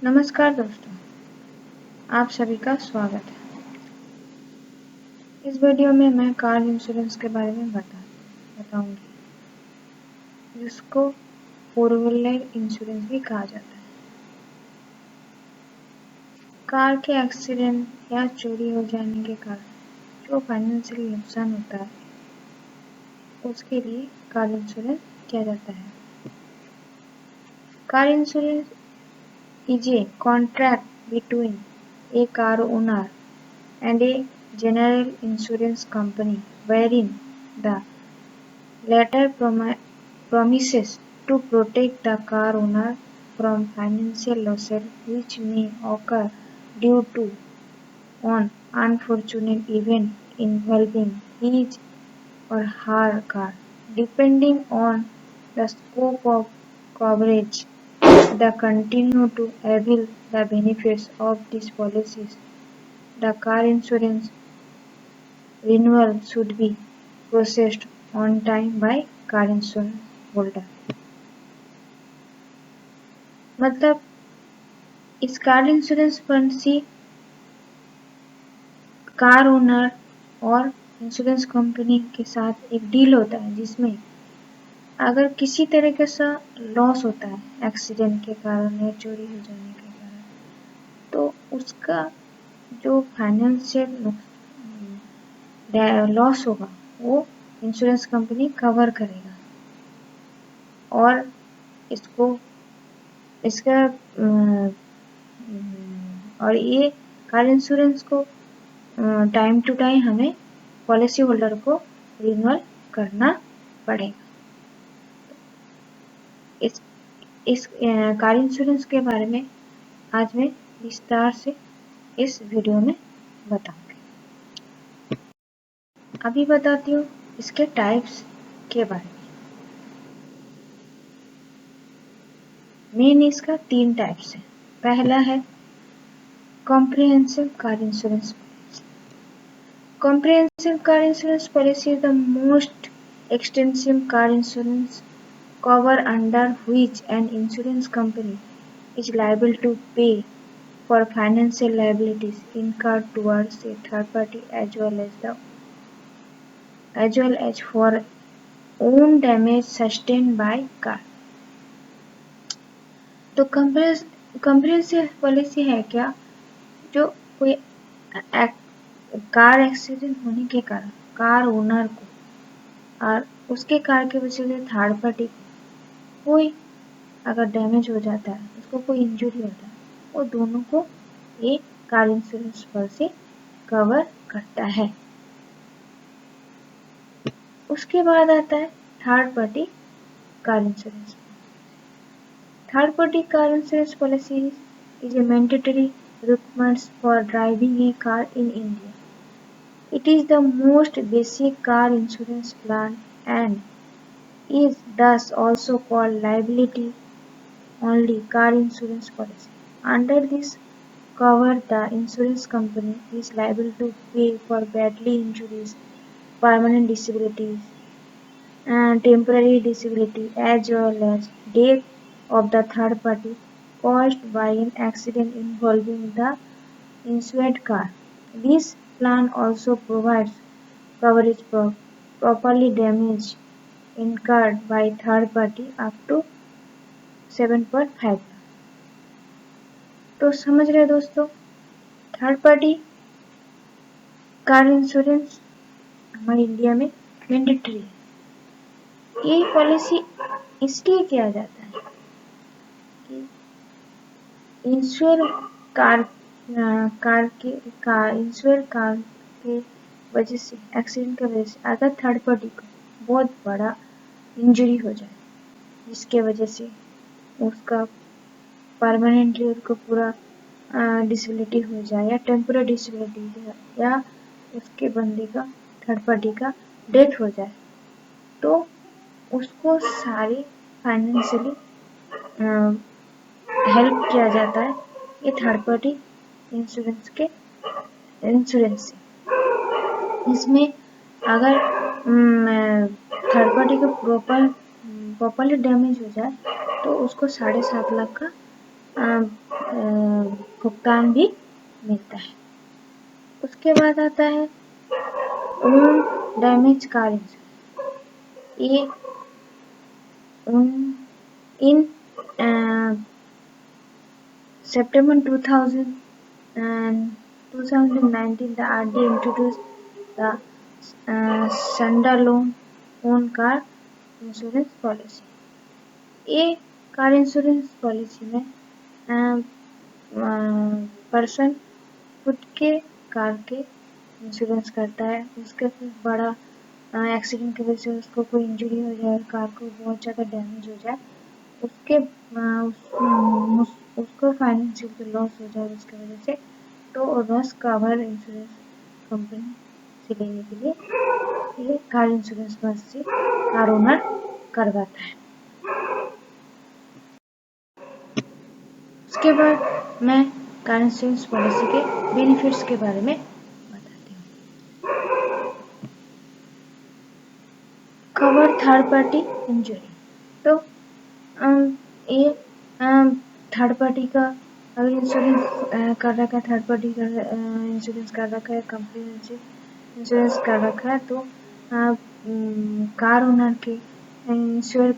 नमस्कार दोस्तों, आप सभी का स्वागत है। इस वीडियो में मैं कार इंश्योरेंस के बारे में बताऊंगी, जिसको फोर व्हीलर इंश्योरेंस भी कहा जाता है। कार के एक्सीडेंट या चोरी हो जाने के कारण जो फाइनेंशियल नुकसान होता है, उसके लिए कार इंश्योरेंस किया जाता है। Car insurance is a contract between a car owner and a general insurance company wherein the latter promises to protect the car owner from financial losses which may occur due to an unfortunate event involving his or her car. Depending on the scope of coverage, they continue to avail the benefits of these policies. The car insurance renewal should be processed on time by car insurance holder. मतलब इस car insurance policy car owner और insurance company के साथ एक deal होता है, जिसमें अगर किसी तरीके से लॉस होता है एक्सीडेंट के कारण या चोरी हो जाने के कारण, तो उसका जो फाइनेंशियल लॉस होगा वो इंश्योरेंस कंपनी कवर करेगा और इसका और ये कार इंश्योरेंस को टाइम टू टाइम हमें पॉलिसी होल्डर को रिन्यूअल करना पड़ेगा। इस कार इंश्योरेंस के बारे में आज मैं विस्तार से इस वीडियो में बताऊंगी। अभी बताती हूँ इसके टाइप्स के बारे में। मेन इसका 3 टाइप्स है। पहला है comprehensive car insurance policy. Comprehensive car insurance policy is the most extensive car insurance cover under which an insurance company is liable to pay for financial liabilities incurred towards a third party as well as for own damage sustained by car. तो comprehensive policy है क्या? जो कोई car accident होने के कारण car owner को और उसके कार की वजह से थर्ड पार्टी को कोई अगर डैमेज हो जाता है, उसको कोई इंजरी होता है, वो दोनों को ये कार इंश्योरेंस पॉलिसी कवर करता है। उसके बाद आता है third party car insurance. Third party car insurance policy is a mandatory requirement for driving a car in India. It is the most basic car insurance plan and is thus also called liability only car insurance policy. Under this cover, the insurance company is liable to pay for bodily injuries, permanent disabilities, and temporary disability, as well as death of the third party caused by an accident involving the insured car. This plan also provides coverage for property damage incurred by third party up to 7.5। तो समझ रहे दोस्तों, third party car insurance हमारे India में mandatory है। ये policy इसलिए किया जाता है कि इंश्योर कार के वजह से, एक्सीडेंट की वजह से अगर थर्ड पार्टी को बहुत बड़ा इंजरी हो जाए, जिसके वजह से उसका परमानेंटली उसको पूरा डिसेबिलिटी हो जाए या टेम्पोररी डिसेबिलिटी या उसके बंदे का थर्ड पार्टी का डेथ हो जाए, तो उसको सारी फाइनेंशियली हेल्प किया जाता है ये थर्ड पार्टी इंश्योरेंस से। इसमें अगर थर्ड पार्टी का प्रॉपरली डैमेज हो जाए तो उसको 7.5 लाख का भुगतान भी मिलता है। उसके बाद आता है ओन डैमेज कार इंश्योरेंस। ये in September 2019, the RDA introduced the standalone own car insurance policy. ये कार इंश्योरेंस पॉलिसी में पर्सन खुद के कार के इंश्योरेंस करता है। उसका फिर बड़ा एक्सीडेंट की वजह से उसको कोई इंजरी हो जाए, कार को बहुत ज़्यादा डैमेज हो जाए, उसको फाइनेंशियल लॉस हो जाए उसकी वजह से, तो लॉस कवर इंश्योरेंस कंपनी से लेने के लिए ये car insurance policy car owner करवाता है। उसके बाद मैं कार इंश्योरेंस पॉलिसी के बेनिफिट्स के बारे में बताती हूँ। Cover third party injury. तो ये थर्ड पार्टी का अगर इंश्योरेंस कर रखा है, थर्ड पार्टी का इंश्योरेंस कर रखा है, कंपनी ने इंश्योरेंस कर रखा है, तो कार ओनर के इंश्योर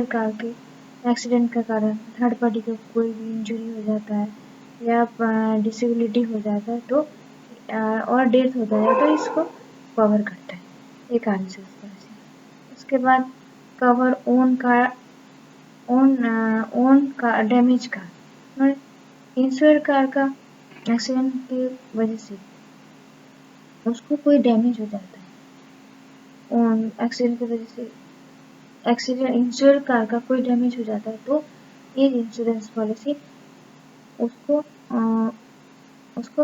कार के एक्सीडेंट के कारण थर्ड पार्टी को कोई भी इंजरी हो जाता है या डिसेबिलिटी हो जाता है, तो और डेथ होता है, तो इसको कवर करता है ये कार इंश्योरेंस पॉलिसी। उसके बाद कवर ओन का डैमेज कार। इंश्योर कार का एक्सीडेंट की वजह से उसको कोई डैमेज हो जाता है, एक्सीडेंट की वजह से इंश्योर कार का कोई डैमेज हो जाता है, तो ये इंश्योरेंस पॉलिसी उसको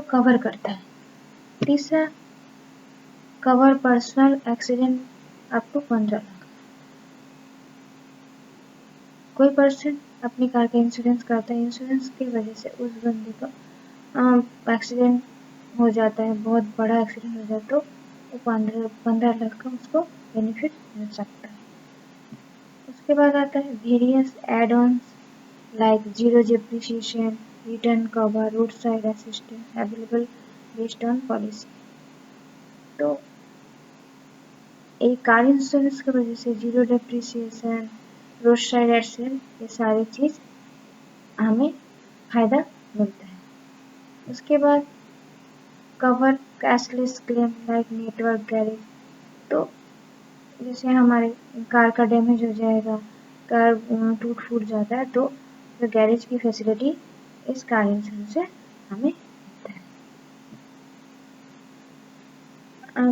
कवर करता है। तीसरा, cover personal accident up to 15 lakh. कोई पर्सन अपनी कार का इंश्योरेंस करता है, इंश्योरेंस की वजह से उस बंदे को एक्सीडेंट हो जाता है, बहुत बड़ा एक्सीडेंट हो जाता है, तो 15 लाख का उसको बेनिफिट मिल सकता है। उसके बाद आता है various add ons like zero depreciation, return cover, road side assistance available based on policy. तो एक कार इंश्योरेंस की वजह से zero depreciation, road side assistance, ये सारी चीज़ हमें फायदा मिलता है। उसके बाद cover cashless claim like network garage. तो जैसे हमारे कार का डैमेज हो जाएगा, कार टूट फूट जाता है, तो गैरेज की फैसिलिटी इस कार इंश्योरेंस से हमें मिलता है।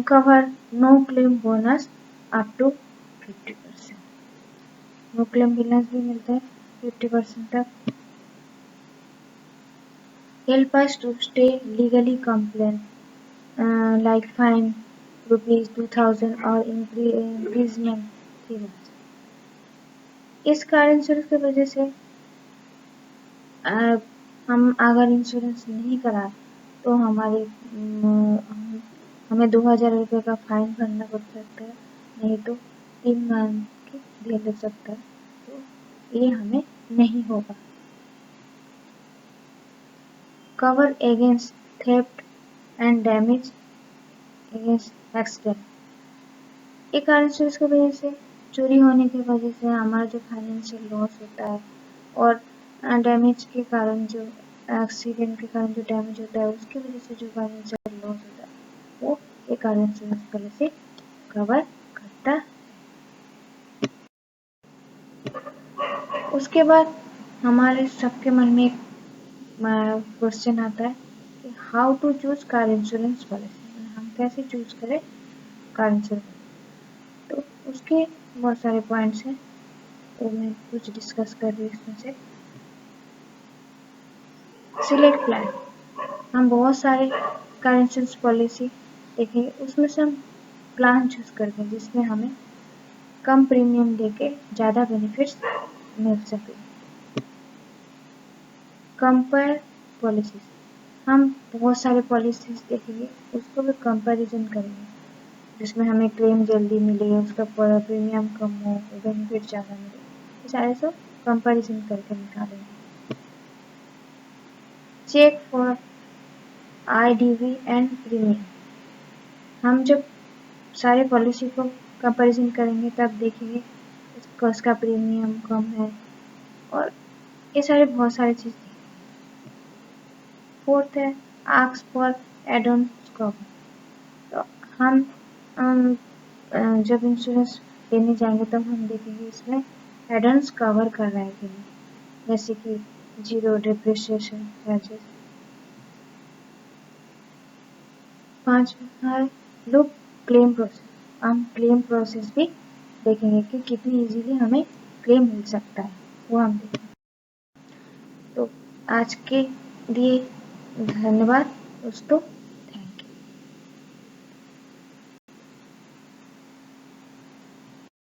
Cover no claim bonus up to 50%। No claim bonus भी मिलता है 50% तक। Help us to stay legally compliant like fine ₹2000 और इम्प्रिजमेंट 3 months। इस कार इंश्योरेंस की वजह से हम अगर इंश्योरेंस नहीं कराए तो हमें 2000 रुपये का फाइन भरना पड़ सकता है, नहीं तो 3 मंथ की जेल लग सकता है, तो ये हमें नहीं होगा। Cover against theft and damage against accident. ये कार इंश्योरेंस की वजह से चोरी होने की वजह से हमारा जो फाइनेंशियल लॉस होता है और डैमेज के कारण जो एक्सीडेंट के कारण जो डैमेज होता है, उसकी वजह से जो फाइनेंशियल लॉस होता है, वो ये कार इंश्योरेंस पॉलिसी कवर करता है। उसके बाद हमारे सबके मन में एक क्वेश्चन आता है कि how to choose car insurance policy, हम कैसे चूज करें कार इंश्योरेंस। तो उसके बहुत सारे पॉइंट्स हैं, तो मैं कुछ डिस्कस कर रही हूँ इसमें से। Select plan. हम बहुत सारे कार इंश्योरेंस पॉलिसी देखेंगे, उसमें से हम प्लान चूज करते हैं जिसमें हमें कम प्रीमियम देके ज़्यादा बेनिफिट्स मिल सके। Compare policies. हम बहुत सारे पॉलिसीज देखेंगे, उसको भी कंपैरिजन करेंगे, जिसमें हमें क्लेम जल्दी मिले, उसका प्रीमियम कम हो, बेनिफिट ज़्यादा मिले, ये सारे सब कंपैरिजन करके निकालेंगे। Check for IDV and premium. हम जब सारे पॉलिसी को कंपैरिजन करेंगे तब देखेंगे उसका प्रीमियम कम है और ये सारे बहुत सारी चीज़ देखेंगे। फोर्थ है ask for add on cover. तो हम जब इंश्योरेंस लेने जाएंगे तब हम देखेंगे इसमें एड-ऑन्स कवर कर रहा है कि नहीं, जैसे कि जीरो डिप्रिसिएशन चार्जेस। पांचवा है लुक क्लेम प्रोसेस। हम क्लेम प्रोसेस भी देखेंगे कि कितनी इजीली हमें क्लेम मिल सकता है, वो हम देखेंगे। तो आज के लिए धन्यवाद दोस्तों।